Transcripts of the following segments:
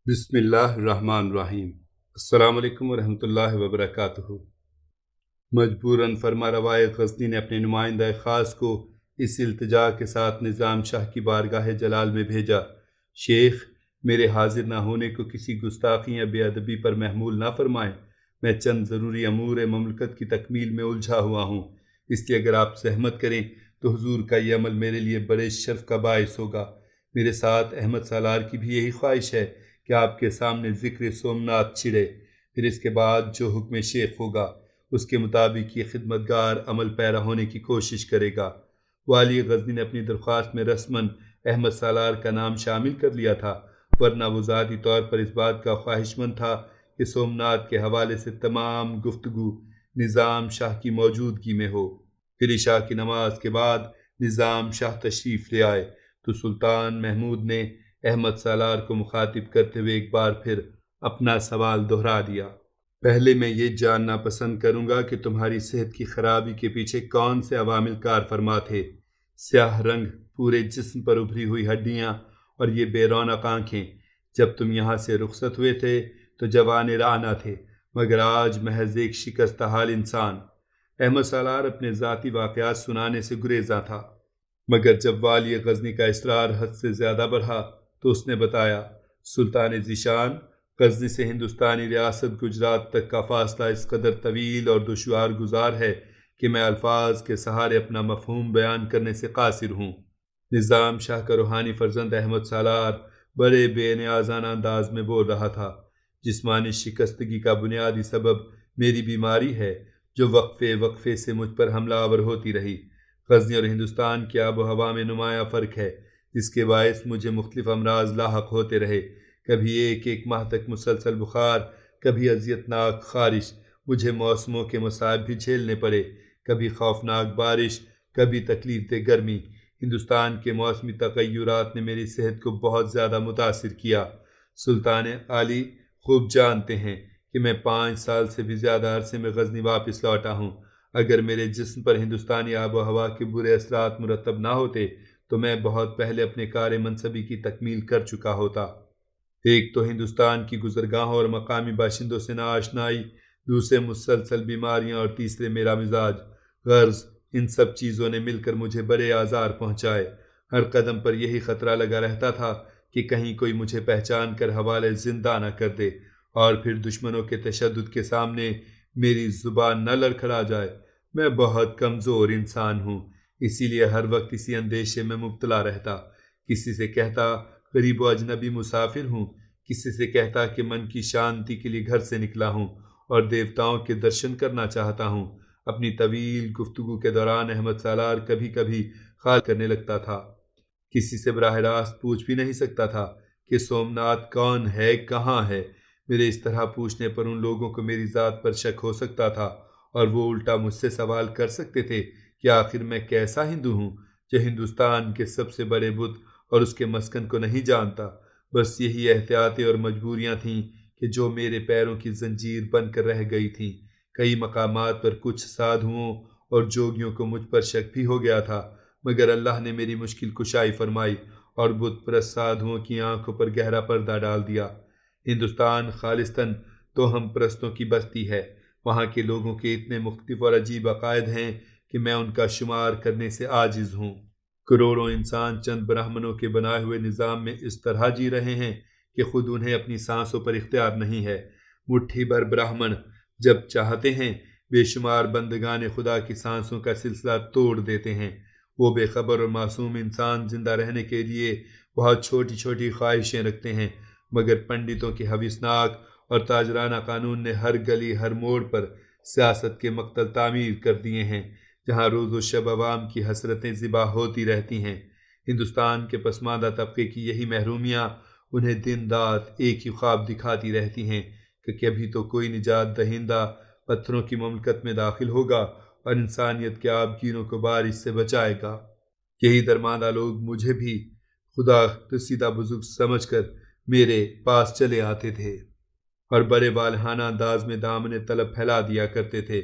بسم اللہ الرحمن الرحیم۔ السلام علیکم ورحمۃ اللہ وبرکاتہ۔ مجبوراً فرما روائے غزنی نے اپنے نمائندہ خاص کو اس التجا کے ساتھ نظام شاہ کی بارگاہ جلال میں بھیجا، شیخ، میرے حاضر نہ ہونے کو کسی گستاخی یا بے ادبی پر محمول نہ فرمائیں۔ میں چند ضروری امور مملکت کی تکمیل میں الجھا ہوا ہوں، اس لیے اگر آپ زحمت کریں تو حضور کا یہ عمل میرے لیے بڑے شرف کا باعث ہوگا۔ میرے ساتھ احمد سالار کی بھی یہی خواہش ہے کہ آپ کے سامنے ذکر سومنات چھڑے، پھر اس کے بعد جو حکم شیخ ہوگا اس کے مطابق یہ خدمتگار عمل پیرا ہونے کی کوشش کرے گا۔ والی غزنی نے اپنی درخواست میں رسماً احمد سالار کا نام شامل کر لیا تھا، ورنہ وہ ذاتی طور پر اس بات کا خواہش مند تھا کہ سومنات کے حوالے سے تمام گفتگو نظام شاہ کی موجودگی میں ہو۔ پھر عشاء کی نماز کے بعد نظام شاہ تشریف لے آئے تو سلطان محمود نے احمد سالار کو مخاطب کرتے ہوئے ایک بار پھر اپنا سوال دہرا دیا۔ پہلے میں یہ جاننا پسند کروں گا کہ تمہاری صحت کی خرابی کے پیچھے کون سے عوامل کار فرما تھے؟ سیاہ رنگ پورے جسم پر ابھری ہوئی ہڈیاں اور یہ بے رونق آنکھیں۔ جب تم یہاں سے رخصت ہوئے تھے تو جوان رعنا تھے، مگر آج محض ایک شکست حال انسان۔ احمد سالار اپنے ذاتی واقعات سنانے سے گریزاں تھا، مگر جب والی غزنی کا اصرار حد سے زیادہ بڑھا تو اس نے بتایا، سلطان ذیشان، غزنی سے ہندوستانی ریاست گجرات تک کا فاصلہ اس قدر طویل اور دشوار گزار ہے کہ میں الفاظ کے سہارے اپنا مفہوم بیان کرنے سے قاصر ہوں۔ نظام شاہ کا روحانی فرزند احمد سالار بڑے بے نیازانہ انداز میں بول رہا تھا۔ جسمانی شکستگی کا بنیادی سبب میری بیماری ہے جو وقفے وقفے سے مجھ پر حملہ آور ہوتی رہی۔ غزنی اور ہندوستان کی آب و ہوا میں نمایاں فرق ہے، جس کے باعث مجھے مختلف امراض لاحق ہوتے رہے، کبھی ایک ماہ تک مسلسل بخار، کبھی اذیتناک خارش، مجھے موسموں کے مصائب بھی جھیلنے پڑے، کبھی خوفناک بارش، کبھی تکلیف دہ گرمی۔ ہندوستان کے موسمی تغیرات نے میری صحت کو بہت زیادہ متاثر کیا۔ سلطان عالی خوب جانتے ہیں کہ میں 5 سال سے بھی زیادہ عرصے میں غزنی واپس لوٹا ہوں۔ اگر میرے جسم پر ہندوستانی آب و ہوا کے برے اثرات مرتب نہ ہوتے تو میں بہت پہلے اپنے کار منصبی کی تکمیل کر چکا ہوتا۔ ایک تو ہندوستان کی گزرگاہوں اور مقامی باشندوں سے ناآشنائی، دوسرے مسلسل بیماریاں اور تیسرے میرا مزاج۔ غرض ان سب چیزوں نے مل کر مجھے بڑے آزار پہنچائے۔ ہر قدم پر یہی خطرہ لگا رہتا تھا کہ کہیں کوئی مجھے پہچان کر حوالے زندہ نہ کر دے اور پھر دشمنوں کے تشدد کے سامنے میری زبان نہ لڑکھڑا جائے۔ میں بہت کمزور انسان ہوں، اسی لیے ہر وقت اسی اندیشے میں مبتلا رہتا۔ کسی سے کہتا غریب و اجنبی مسافر ہوں، کسی سے کہتا کہ من کی شانتی کے لیے گھر سے نکلا ہوں اور دیوتاؤں کے درشن کرنا چاہتا ہوں۔ اپنی طویل گفتگو کے دوران احمد سالار کبھی کبھی خیال کرنے لگتا تھا، کسی سے براہ راست پوچھ بھی نہیں سکتا تھا کہ سومنات کون ہے، کہاں ہے۔ میرے اس طرح پوچھنے پر ان لوگوں کو میری ذات پر شک ہو سکتا تھا اور وہ الٹا مجھ سے سوال کر سکتے تھے کہ آخر میں کیسا ہندو ہوں جو ہندوستان کے سب سے بڑے بت اور اس کے مسکن کو نہیں جانتا۔ بس یہی احتیاطیں اور مجبوریاں تھیں کہ جو میرے پیروں کی زنجیر بن کر رہ گئی تھیں۔ کئی مقامات پر کچھ سادھوؤں اور جوگیوں کو مجھ پر شک بھی ہو گیا تھا، مگر اللہ نے میری مشکل کشائی فرمائی اور بت پرست سادھوؤں کی آنکھوں پر گہرا پردہ ڈال دیا۔ ہندوستان خالصتاً توہم پرستوں کی بستی ہے۔ وہاں کے لوگوں کے اتنے مختلف اور عجیب عقائد ہیں کہ میں ان کا شمار کرنے سے عاجز ہوں۔ کروڑوں انسان چند برہمنوں کے بنائے ہوئے نظام میں اس طرح جی رہے ہیں کہ خود انہیں اپنی سانسوں پر اختیار نہیں ہے۔ مٹھی بھر برہمن جب چاہتے ہیں بے شمار بندگان خدا کی سانسوں کا سلسلہ توڑ دیتے ہیں۔ وہ بے خبر اور معصوم انسان زندہ رہنے کے لیے بہت چھوٹی چھوٹی خواہشیں رکھتے ہیں، مگر پنڈتوں کے حویثناک اور تاجرانہ قانون نے ہر گلی ہر موڑ پر سیاست کے مقتل تعمیر کر دیے ہیں، جہاں روز و شب عوام کی حسرتیں ذبح ہوتی رہتی ہیں۔ ہندوستان کے پسماندہ طبقے کی یہی محرومیاں انہیں دن رات ایک ہی خواب دکھاتی رہتی ہیں کہ کبھی تو کوئی نجات دہندہ پتھروں کی مملکت میں داخل ہوگا اور انسانیت کے آبگینوں کو بارش سے بچائے گا۔ یہی درماندہ لوگ مجھے بھی خدا رسیدہ بزرگ سمجھ کر میرے پاس چلے آتے تھے اور بڑے والہانہ انداز میں دامن طلب پھیلا دیا کرتے تھے۔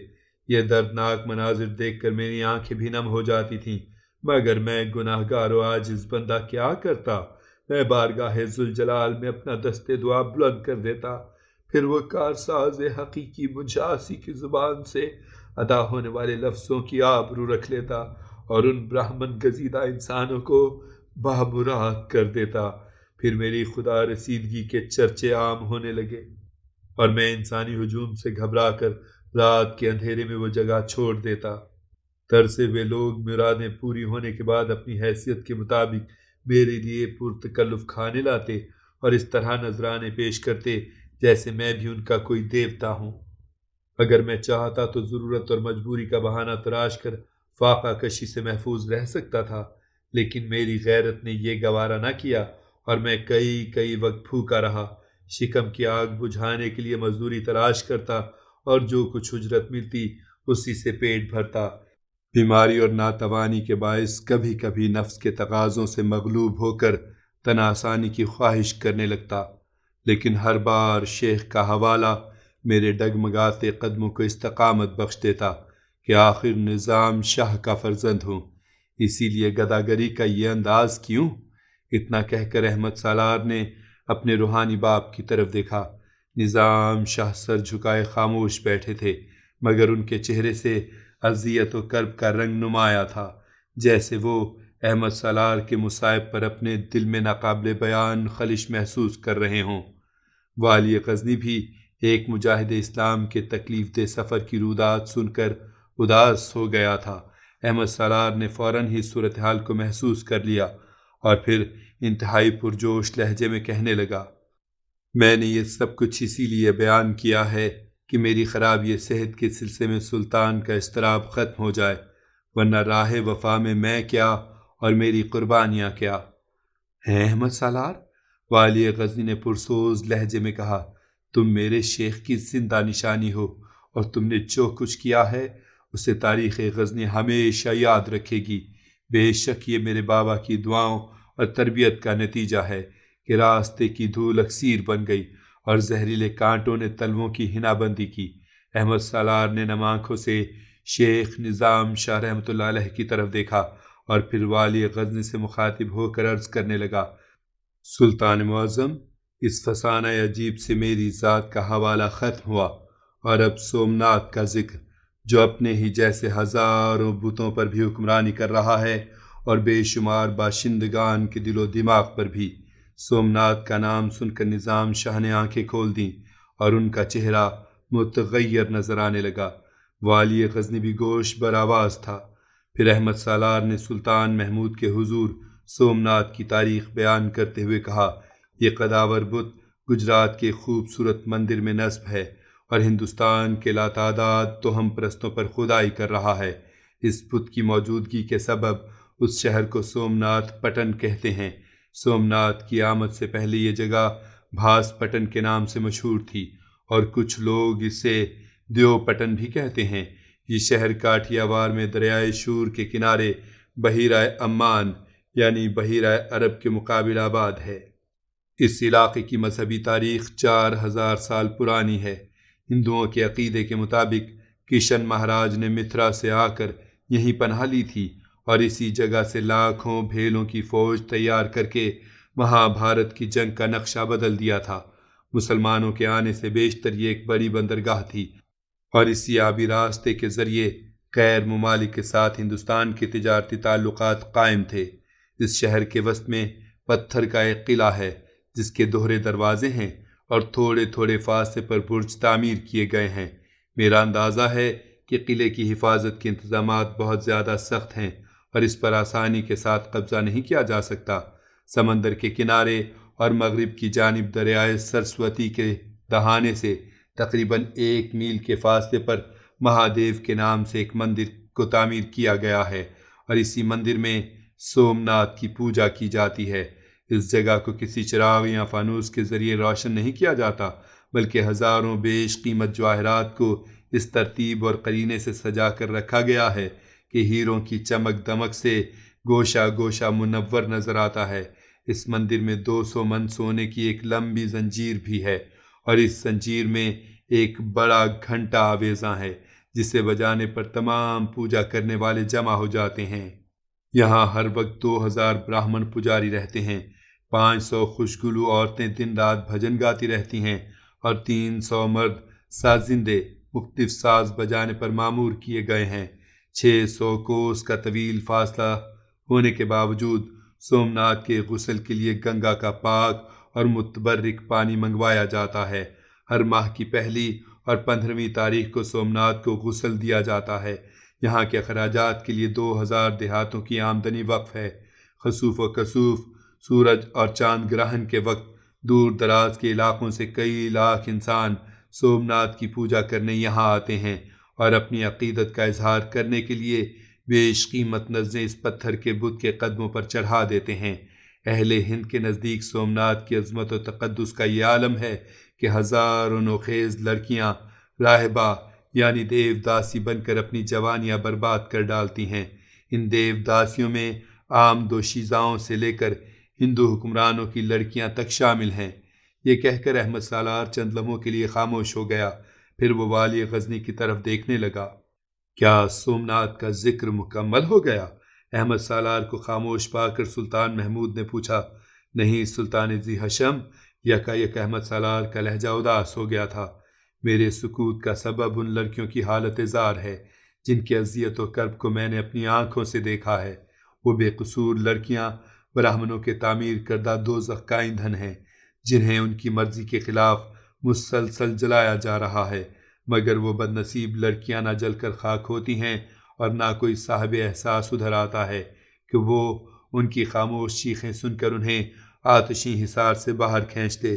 یہ دردناک مناظر دیکھ کر میری آنکھیں بھی نم ہو جاتی تھیں، مگر میں گناہگار و عاجز بندہ کیا کرتا؟ میں بارگاہ ذوالجلال میں اپنا دست دعا بلند کر دیتا، پھر وہ کارساز حقیقی مجاسی کی زبان سے ادا ہونے والے لفظوں کی آبرو رکھ لیتا اور ان برہمن گزیدہ انسانوں کو بامراد کر دیتا۔ پھر میری خدا رسیدگی کے چرچے عام ہونے لگے اور میں انسانی ہجوم سے گھبرا کر رات کے اندھیرے میں وہ جگہ چھوڑ دیتا۔ ترسے ہوئے لوگ مرادیں پوری ہونے کے بعد اپنی حیثیت کے مطابق میرے لیے پرتکلف کھانے لاتے اور اس طرح نذرانے پیش کرتے جیسے میں بھی ان کا کوئی دیوتا ہوں۔ اگر میں چاہتا تو ضرورت اور مجبوری کا بہانہ تراش کر فاقہ کشی سے محفوظ رہ سکتا تھا، لیکن میری غیرت نے یہ گوارا نہ کیا اور میں کئی وقت بھوکا رہا، شکم کی آگ بجھانے کے لیے مزدوری تلاش کرتا اور جو کچھ اجرت ملتی اسی سے پیٹ بھرتا۔ بیماری اور ناتوانی کے باعث کبھی کبھی نفس کے تقاضوں سے مغلوب ہو کر تن آسانی کی خواہش کرنے لگتا، لیکن ہر بار شیخ کا حوالہ میرے ڈگمگاتے قدموں کو استقامت بخش دیتا کہ آخر نظام شاہ کا فرزند ہوں، اسی لیے گداگری کا یہ انداز کیوں؟ اتنا کہہ کر احمد سالار نے اپنے روحانی باپ کی طرف دیکھا۔ نظام شاہ سر جھکائے خاموش بیٹھے تھے، مگر ان کے چہرے سے اذیت و کرب کا رنگ نمایاں تھا، جیسے وہ احمد سالار کے مصائب پر اپنے دل میں ناقابل بیان خلش محسوس کر رہے ہوں۔ والی غزنی بھی ایک مجاہد اسلام کے تکلیف دہ سفر کی رودات سن کر اداس ہو گیا تھا۔ احمد سالار نے فوراً ہی صورتحال کو محسوس کر لیا اور پھر انتہائی پرجوش لہجے میں کہنے لگا، میں نے یہ سب کچھ اسی لیے بیان کیا ہے کہ میری خرابی صحت کے سلسلے میں سلطان کا اضطراب ختم ہو جائے، ورنہ راہ وفا میں میں کیا اور میری قربانیاں کیا ہیں؟ احمد سالار، والی غزنی نے پرسوز لہجے میں کہا، تم میرے شیخ کی زندہ نشانی ہو اور تم نے جو کچھ کیا ہے اسے تاریخ غزنی ہمیشہ یاد رکھے گی۔ بے شک یہ میرے بابا کی دعاؤں اور تربیت کا نتیجہ ہے کہ راستے کی دھول اکسیر بن گئی اور زہریلے کانٹوں نے تلووں کی حنا بندی کی۔ احمد سالار نے نم آنکھوں سے شیخ نظام شاہ رحمۃ اللہ علیہ کی طرف دیکھا اور پھر والی غزنی سے مخاطب ہو کر عرض کرنے لگا، سلطان معظم، اس فسانہ عجیب سے میری ذات کا حوالہ ختم ہوا اور اب سومناتھ کا ذکر، جو اپنے ہی جیسے ہزاروں بتوں پر بھی حکمرانی کر رہا ہے اور بے شمار باشندگان کے دل و دماغ پر بھی۔ سومناتھ کا نام سن کر نظام شاہ نے آنکھیں کھول دیں اور ان کا چہرہ متغیر نظر آنے لگا۔ والی غزنی بھی گوش بر آواز تھا۔ پھر احمد سالار نے سلطان محمود کے حضور سومناتھ کی تاریخ بیان کرتے ہوئے کہا، یہ قداور بت گجرات کے خوبصورت مندر میں نصب ہے اور ہندوستان کے لاتعداد توہم پرستوں پر خدائی کر رہا ہے۔ اس بت کی موجودگی کے سبب اس شہر کو سومناتھ پٹن کہتے ہیں۔ سومناتھ کی آمد سے پہلے یہ جگہ بھاس پٹن کے نام سے مشہور تھی اور کچھ لوگ اسے دیو پٹن بھی کہتے ہیں۔ یہ شہر کاٹھیا وار میں دریائے شور کے کنارے بحیرہ عمان یعنی بحیرہ عرب کے مقابل آباد ہے۔ اس علاقے کی مذہبی تاریخ 4000 سال پرانی ہے۔ ہندوؤں کے عقیدے کے مطابق کشن مہاراج نے متھرا سے آ کر یہیں پناہ لی تھی اور اسی جگہ سے لاکھوں بھیلوں کی فوج تیار کر کے مہابھارت کی جنگ کا نقشہ بدل دیا تھا۔ مسلمانوں کے آنے سے بیشتر یہ ایک بڑی بندرگاہ تھی اور اسی آبی راستے کے ذریعے غیر ممالک کے ساتھ ہندوستان کے تجارتی تعلقات قائم تھے۔ اس شہر کے وسط میں پتھر کا ایک قلعہ ہے جس کے دوہرے دروازے ہیں اور تھوڑے تھوڑے فاصلے پر برج تعمیر کیے گئے ہیں۔ میرا اندازہ ہے کہ قلعے کی حفاظت کے انتظامات بہت زیادہ سخت ہیں اور اس پر آسانی کے ساتھ قبضہ نہیں کیا جا سکتا۔ سمندر کے کنارے اور مغرب کی جانب دریائے سرسوتی کے دہانے سے تقریباً 1 میل کے فاصلے پر مہادیو کے نام سے ایک مندر کو تعمیر کیا گیا ہے اور اسی مندر میں سومناتھ کی پوجا کی جاتی ہے۔ اس جگہ کو کسی چراغ یا فانوس کے ذریعے روشن نہیں کیا جاتا، بلکہ ہزاروں بیش قیمت جواہرات کو اس ترتیب اور قرینے سے سجا کر رکھا گیا ہے کہ ہیروں کی چمک دمک سے گوشہ گوشہ منور نظر آتا ہے۔ اس مندر میں 200 من سونے کی ایک لمبی زنجیر بھی ہے اور اس زنجیر میں ایک بڑا گھنٹا آویزاں ہے جسے بجانے پر تمام پوجا کرنے والے جمع ہو جاتے ہیں۔ یہاں ہر وقت 2000 براہمن پجاری رہتے ہیں۔ 500 خوشگلو عورتیں دن رات بھجن گاتی رہتی ہیں اور 300 مرد سازندے مختلف ساز بجانے پر معمور کیے گئے ہیں۔ 600 کوس کا طویل فاصلہ ہونے کے باوجود سومناتھ کے غسل کے لیے گنگا کا پاک اور متبرک پانی منگوایا جاتا ہے۔ ہر ماہ کی پہلی اور 15ویں تاریخ کو سومناتھ کو غسل دیا جاتا ہے۔ یہاں کے اخراجات کے لیے 2000 دیہاتوں کی آمدنی وقف ہے۔ خسوف و کسوف، سورج اور چاند گرہن کے وقت دور دراز کے علاقوں سے کئی لاکھ انسان سومناتھ کی پوجا کرنے یہاں آتے ہیں اور اپنی عقیدت کا اظہار کرنے کے لیے بیش قیمت نذریں اس پتھر کے بت کے قدموں پر چڑھا دیتے ہیں۔ اہل ہند کے نزدیک سومناتھ کی عظمت و تقدس کا یہ عالم ہے کہ ہزاروں نوخیز لڑکیاں راہبہ یعنی دیو داسی بن کر اپنی جوانیاں برباد کر ڈالتی ہیں۔ ان دیو داسیوں میں عام دوشیزاؤں سے لے کر ہندو حکمرانوں کی لڑکیاں تک شامل ہیں۔ یہ کہہ کر احمد سالار چند لمحوں کے لیے خاموش ہو گیا، پھر وہ والی غزنی کی طرف دیکھنے لگا۔ کیا سومناتھ کا ذکر مکمل ہو گیا؟ احمد سالار کو خاموش پا کر سلطان محمود نے پوچھا۔ نہیں سلطان ذی حشم، یکا احمد سالار کا لہجہ اداس ہو گیا تھا۔ میرے سکوت کا سبب ان لڑکیوں کی حالت زار ہے جن کی اذیت و کرب کو میں نے اپنی آنکھوں سے دیکھا ہے۔ وہ بے قصور لڑکیاں برہمنوں کے تعمیر کردہ دوزخ کا ایندھن ہیں، جنہیں ان کی مرضی کے خلاف مسلسل جلایا جا رہا ہے، مگر وہ بد نصیب لڑکیاں نہ جل کر خاک ہوتی ہیں اور نہ کوئی صاحب احساس ادھر آتا ہے کہ وہ ان کی خاموش چیخیں سن کر انہیں آتشی حصار سے باہر کھینچ دے۔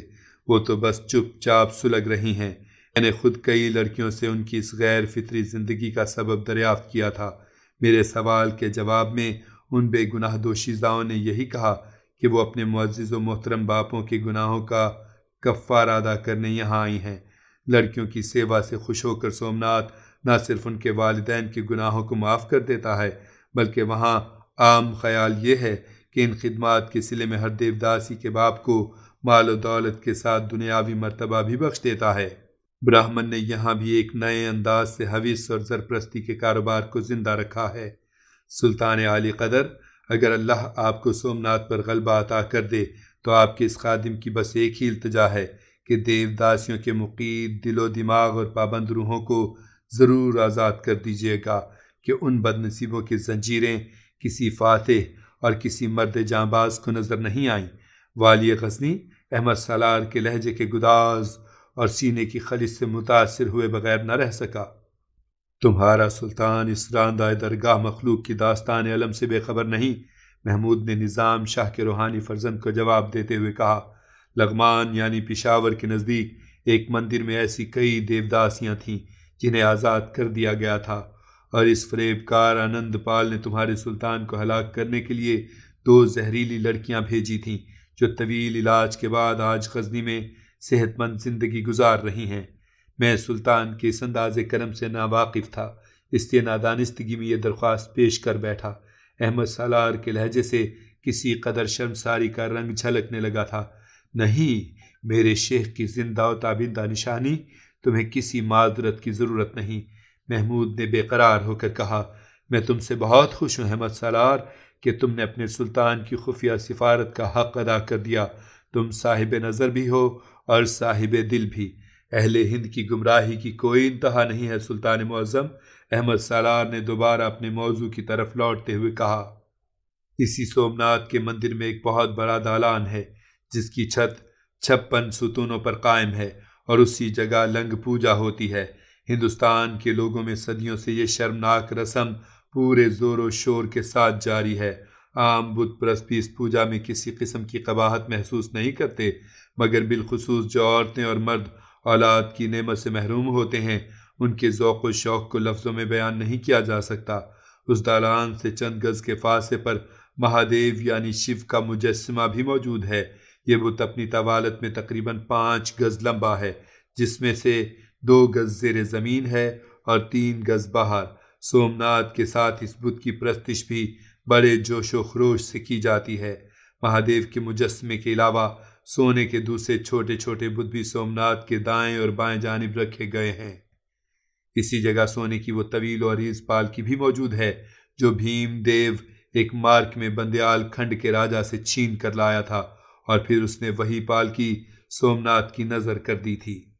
وہ تو بس چپ چاپ سلگ رہی ہیں۔ میں نے خود کئی لڑکیوں سے ان کی اس غیر فطری زندگی کا سبب دریافت کیا تھا۔ میرے سوال کے جواب میں ان بے گناہ دوشیزاؤں نے یہی کہا کہ وہ اپنے معزز و محترم باپوں کے گناہوں کا کفارہ ادا کرنے یہاں آئی ہیں۔ لڑکیوں کی سیوا سے خوش ہو کر سومناتھ نہ صرف ان کے والدین کے گناہوں کو معاف کر دیتا ہے، بلکہ وہاں عام خیال یہ ہے کہ ان خدمات کے صلے میں ہر دیوداسی کے باپ کو مال و دولت کے ساتھ دنیاوی مرتبہ بھی بخش دیتا ہے۔ براہمن نے یہاں بھی ایک نئے انداز سے حوث اور زرپرستی کے کاروبار کو زندہ رکھا ہے۔ سلطان عالی قدر، اگر اللہ آپ کو سومناتھ پر غلبہ عطا کر دے تو آپ کے اس خادم کی بس ایک ہی التجا ہے کہ دیوداسیوں کے مقید دل و دماغ اور پابند روحوں کو ضرور آزاد کر دیجیے گا کہ ان بد نصیبوں کی زنجیریں کسی فاتح اور کسی مرد جانباز کو نظر نہیں آئیں۔ والی غزنی احمد سالار کے لہجے کے گداز اور سینے کی خلش سے متاثر ہوئے بغیر نہ رہ سکا۔ تمہارا سلطان اس راندہ درگاہ مخلوق کی داستان علم سے بے خبر نہیں، محمود نے نظام شاہ کے روحانی فرزند کو جواب دیتے ہوئے کہا۔ لغمان یعنی پشاور کے نزدیک ایک مندر میں ایسی کئی دیوداسیاں تھیں جنہیں آزاد کر دیا گیا تھا، اور اس فریب کار آنند پال نے تمہارے سلطان کو ہلاک کرنے کے لیے 2 زہریلی لڑکیاں بھیجی تھیں جو طویل علاج کے بعد آج غزنی میں صحت مند زندگی گزار رہی ہیں۔ میں سلطان کے اس انداز کرم سے ناواقف تھا، اس لیے نادانستگی میں یہ درخواست پیش کر بیٹھا۔ احمد سالار کے لہجے سے کسی قدر شرمساری کا رنگ جھلکنے لگا تھا۔ نہیں میرے شیخ کی زندہ و تابندہ نشانی، تمہیں کسی معذرت کی ضرورت نہیں، محمود نے بے قرار ہو کر کہا۔ میں تم سے بہت خوش ہوں احمد سالار کہ تم نے اپنے سلطان کی خفیہ سفارت کا حق ادا کر دیا۔ تم صاحب نظر بھی ہو اور صاحب دل بھی۔ اہل ہند کی گمراہی کی کوئی انتہا نہیں ہے سلطان معظم، احمد سالار نے دوبارہ اپنے موضوع کی طرف لوٹتے ہوئے کہا۔ اسی سومناتھ کے مندر میں ایک بہت بڑا دالان ہے جس کی چھت 56 ستونوں پر قائم ہے، اور اسی جگہ لنگ پوجا ہوتی ہے۔ ہندوستان کے لوگوں میں صدیوں سے یہ شرمناک رسم پورے زور و شور کے ساتھ جاری ہے۔ عام بت پرست بھی اس پوجا میں کسی قسم کی قباحت محسوس نہیں کرتے، مگر بالخصوص جو عورتیں اور مرد اولاد کی نعمت سے محروم ہوتے ہیں، ان کے ذوق و شوق کو لفظوں میں بیان نہیں کیا جا سکتا۔ اس دالان سے چند گز کے فاصلے پر مہادیو یعنی شیو کا مجسمہ بھی موجود ہے۔ یہ بت اپنی طوالت میں تقریباً 5 گز لمبا ہے، جس میں سے 2 گز زیر زمین ہے اور 3 گز باہر۔ سومناتھ کے ساتھ اس بت کی پرستش بھی بڑے جوش و خروش سے کی جاتی ہے۔ مہادیو کے مجسمے کے علاوہ سونے کے دوسرے چھوٹے چھوٹے بت بھی سومناتھ کے دائیں اور بائیں جانب رکھے گئے ہیں۔ اسی جگہ سونے کی وہ طویل و عریض پالکی بھی موجود ہے جو بھیم دیو ایک مارک میں بندیال کھنڈ کے راجا سے چھین کر لایا تھا، اور پھر اس نے وہی پالکی سومناتھ کی نظر کر دی تھی۔